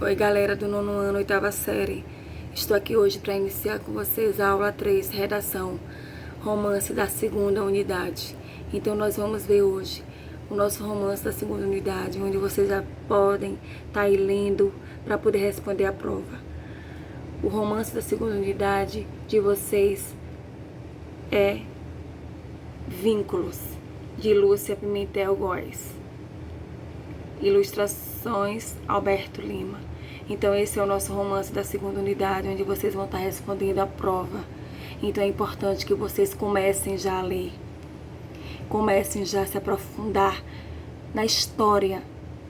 Oi, galera do nono ano, oitava série. Estou aqui hoje para iniciar com vocês a aula 3, redação, romance da segunda unidade. Então nós vamos ver hoje o nosso romance da segunda unidade, onde vocês já podem estar aí lendo para poder responder a prova. O romance da segunda unidade de vocês é Vínculos, de Lúcia Pimentel Góes. Ilustrações Alberto Lima. Então esse é o nosso romance da segunda unidade, onde vocês vão estar respondendo a prova. Então é importante que vocês comecem já a ler. Comecem já a se aprofundar na história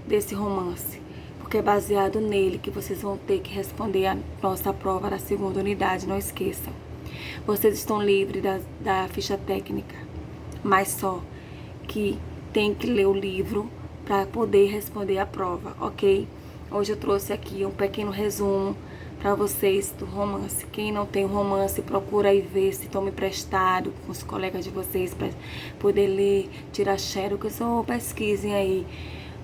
desse romance. Porque é baseado nele que vocês vão ter que responder a nossa prova da segunda unidade, não esqueçam. Vocês estão livres da ficha técnica, mas só que tem que ler o livro para poder responder a prova, ok? Hoje eu trouxe aqui um pequeno resumo para vocês do romance. Quem não tem romance, procura aí ver se toma emprestado com os colegas de vocês para poder ler, tirar xerox ou pesquisem aí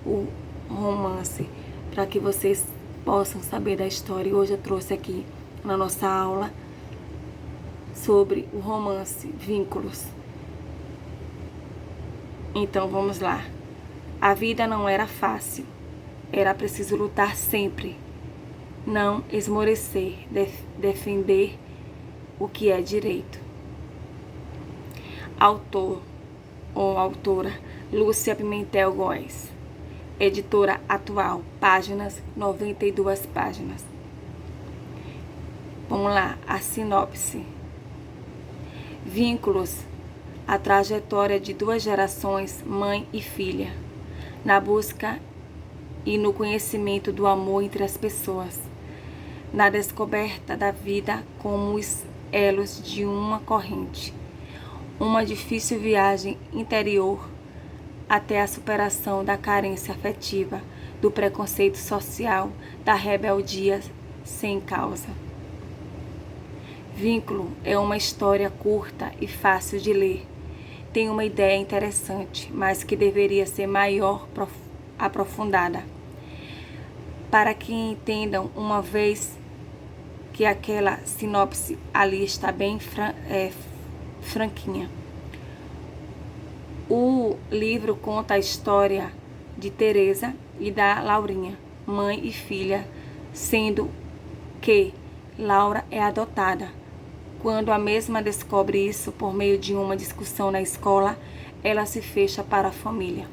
o romance para que vocês possam saber da história. E hoje eu trouxe aqui na nossa aula sobre o romance Vínculos. Então vamos lá. A vida não era fácil, era preciso lutar sempre, não esmorecer, defender o que é direito. Autor ou autora, Lúcia Pimentel Góes. Editora atual, páginas, 92 páginas. Vamos lá, a sinopse. Vínculos, a trajetória de duas gerações, mãe e filha, na busca e no conhecimento do amor entre as pessoas, na descoberta da vida como os elos de uma corrente, uma difícil viagem interior até a superação da carência afetiva, do preconceito social, da rebeldia sem causa. Vínculo é uma história curta e fácil de ler. Tem uma ideia interessante, mas que deveria ser maior aprofundada, para que entendam uma vez que aquela sinopse ali está bem franquinha. O livro conta a história de Teresa e da Laurinha, mãe e filha, sendo que Laura é adotada. Quando a mesma descobre isso por meio de uma discussão na escola, ela se fecha para a família.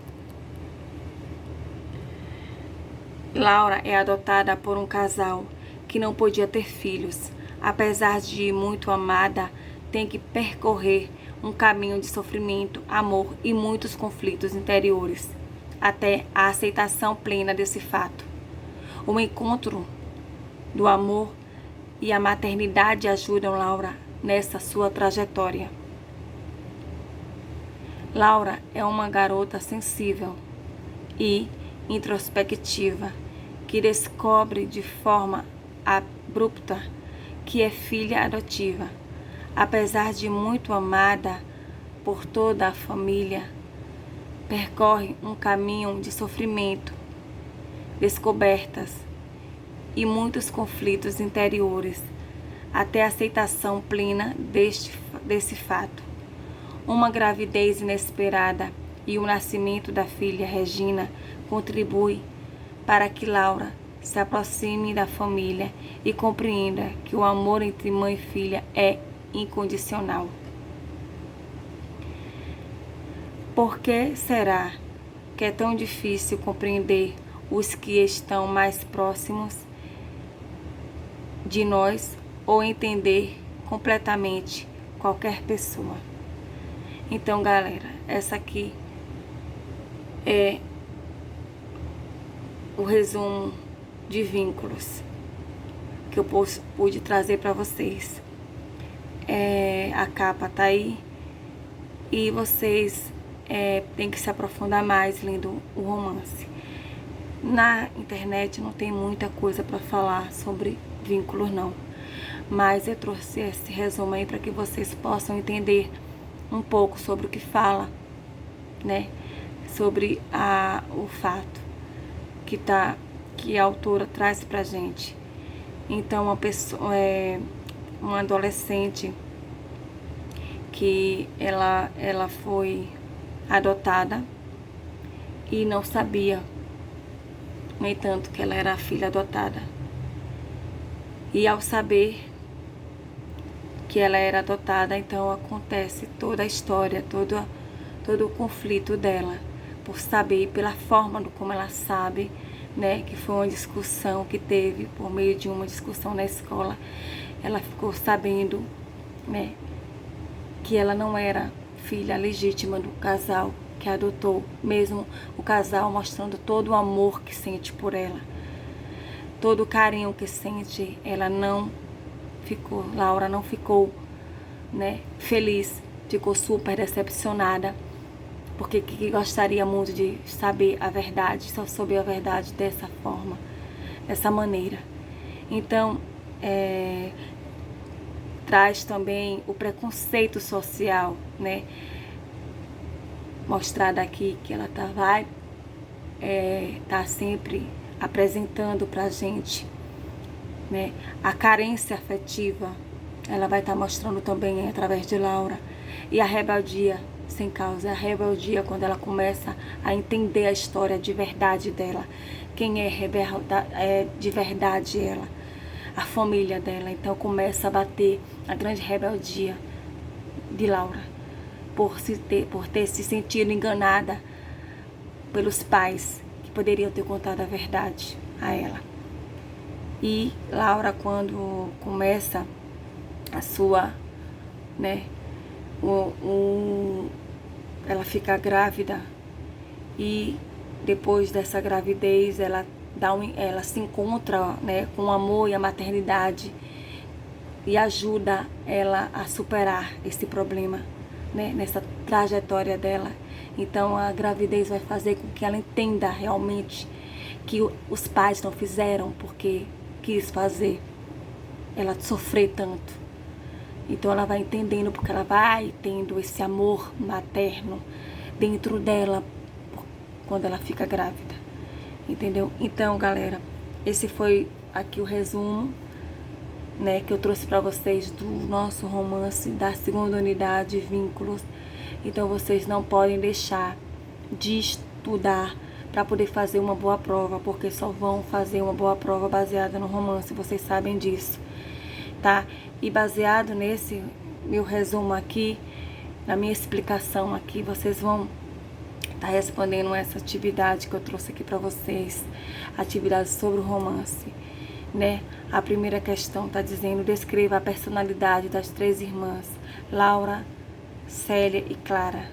Laura é adotada por um casal que não podia ter filhos. Apesar de muito amada, tem que percorrer um caminho de sofrimento, amor e muitos conflitos interiores, até a aceitação plena desse fato. O encontro do amor e a maternidade ajudam Laura nessa sua trajetória. Laura é uma garota sensível e introspectiva que descobre de forma abrupta que é filha adotiva. Apesar de muito amada por toda a família, percorre um caminho de sofrimento, descobertas e muitos conflitos interiores, até a aceitação plena desse fato. Uma gravidez inesperada e o nascimento da filha Regina contribui para que Laura se aproxime da família e compreenda que o amor entre mãe e filha é incondicional. Por que será que é tão difícil compreender os que estão mais próximos de nós ou entender completamente qualquer pessoa? Então, galera, essa aqui é o resumo de Vínculos que eu pude trazer para vocês. A capa tá aí e vocês têm que se aprofundar mais lendo o romance. Na internet não tem muita coisa para falar sobre Vínculos não, mas eu trouxe esse resumo aí para que vocês possam entender um pouco sobre o que fala, né, sobre o fato que está que a autora traz pra gente. Então, uma adolescente que ela foi adotada e não sabia, no entanto, que ela era a filha adotada. E ao saber que ela era adotada, então acontece toda a história, todo o conflito dela, por saber, pela forma do como ela sabe, né, que foi uma discussão que teve, por meio de uma discussão na escola, ela ficou sabendo, né, que ela não era filha legítima do casal que a adotou, mesmo o casal mostrando todo o amor que sente por ela, todo o carinho que sente, Laura não ficou, né, feliz, ficou super decepcionada, porque gostaria muito de saber a verdade, só soube a verdade dessa forma, dessa maneira. Então, traz também o preconceito social, né, mostrado aqui, que ela tá sempre apresentando pra gente, né, a carência afetiva, ela vai estar mostrando também através de Laura, e a rebeldia sem causa, a rebeldia quando ela começa a entender a história de verdade dela, quem é de verdade ela, a família dela. Então começa a bater a grande rebeldia de Laura, por ter se sentido enganada pelos pais que poderiam ter contado a verdade a ela. E Laura, quando começa a sua, né, ela fica grávida, e depois dessa gravidez ela se encontra, né, com o amor e a maternidade, e ajuda ela a superar esse problema, né, nessa trajetória dela. Então a gravidez vai fazer com que ela entenda realmente que os pais não fizeram porque quis fazer ela sofrer tanto. Então ela vai entendendo, porque ela vai tendo esse amor materno dentro dela quando ela fica grávida, entendeu? Então, galera, esse foi aqui o resumo, né, que eu trouxe para vocês do nosso romance da segunda unidade, Vínculos. Então vocês não podem deixar de estudar para poder fazer uma boa prova, porque só vão fazer uma boa prova baseada no romance, vocês sabem disso, tá? E baseado nesse meu resumo aqui, na minha explicação aqui, vocês vão estar respondendo essa atividade que eu trouxe aqui para vocês, atividade sobre o romance, né? A primeira questão está dizendo: descreva a personalidade das 3 irmãs, Laura, Célia e Clara.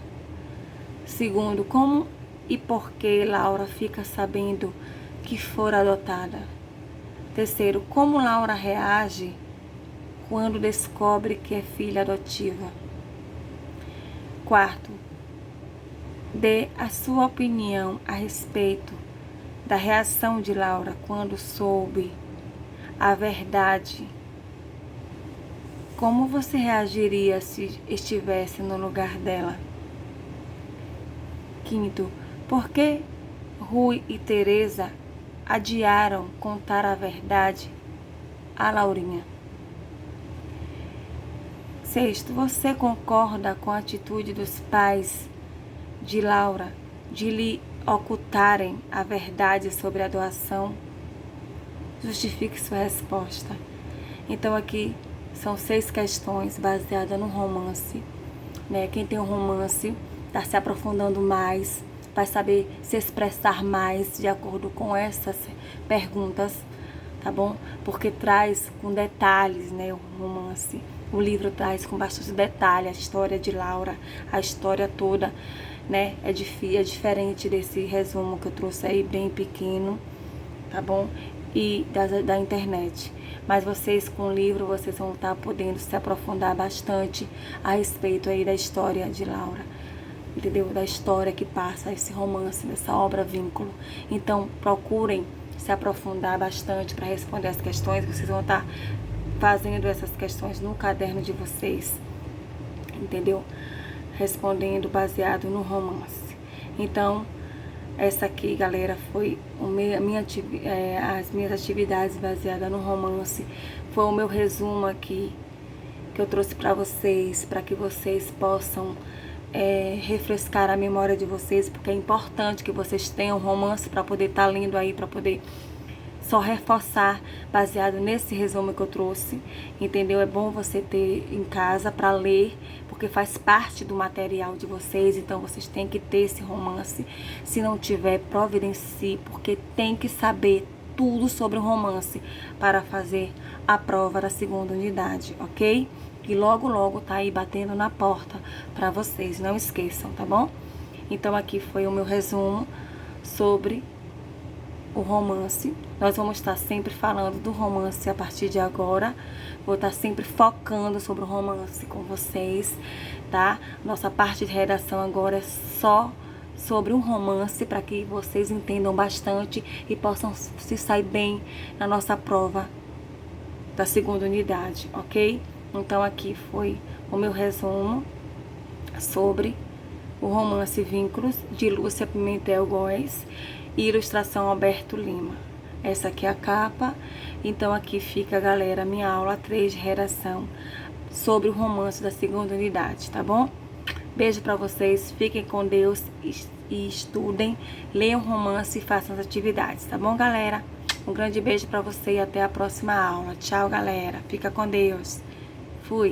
Segundo, como e por que Laura fica sabendo que for adotada. Terceiro, como Laura reage quando descobre que é filha adotiva. Quarto, dê a sua opinião a respeito da reação de Laura quando soube a verdade. Como você reagiria se estivesse no lugar dela? Quinto, por que Rui e Teresa adiaram contar a verdade a Laurinha? Sexto, você concorda com a atitude dos pais de Laura de lhe ocultarem a verdade sobre a doação? Justifique sua resposta. Então aqui são 6 questões baseadas no romance, né? Quem tem um romance está se aprofundando mais, vai saber se expressar mais de acordo com essas perguntas, tá bom? Porque traz com detalhes, né, o romance. O livro traz com bastante detalhe a história de Laura, a história toda, né? É diferente desse resumo que eu trouxe aí, bem pequeno, tá bom? E da internet. Mas vocês, com o livro, vocês vão estar podendo se aprofundar bastante a respeito aí da história de Laura, entendeu? Da história que passa esse romance, dessa obra Vínculo. Então, procurem se aprofundar bastante para responder as questões. Vocês vão estar fazendo essas questões no caderno de vocês, entendeu? Respondendo baseado no romance. Então, Essa aqui, galera, foi as minhas atividades baseadas no romance. Foi o meu resumo aqui que eu trouxe para vocês, para que vocês possam refrescar a memória de vocês, porque é importante que vocês tenham romance para poder estar lendo aí, para poder só reforçar baseado nesse resumo que eu trouxe, entendeu? É bom você ter em casa para ler, porque faz parte do material de vocês, então vocês têm que ter esse romance. Se não tiver, providencie, porque tem que saber tudo sobre o romance para fazer a prova da segunda unidade, ok? E logo, logo tá aí batendo na porta para vocês, não esqueçam, tá bom? Então aqui foi o meu resumo sobre o romance. Nós vamos estar sempre falando do romance a partir de agora. Vou estar sempre focando sobre o romance com vocês, tá? Nossa parte de redação agora é só sobre um romance, para que vocês entendam bastante e possam se sair bem na nossa prova da segunda unidade, ok? Então aqui foi o meu resumo sobre o romance Vínculos, de Lúcia Pimentel Góes, e ilustração Alberto Lima. Essa aqui é a capa. Então aqui fica, galera, minha aula 3 de redação sobre o romance da segunda unidade, tá bom? Beijo pra vocês, fiquem com Deus e estudem, leiam romance e façam as atividades, tá bom, galera? Um grande beijo pra você e até a próxima aula. Tchau, galera. Fica com Deus. Fui.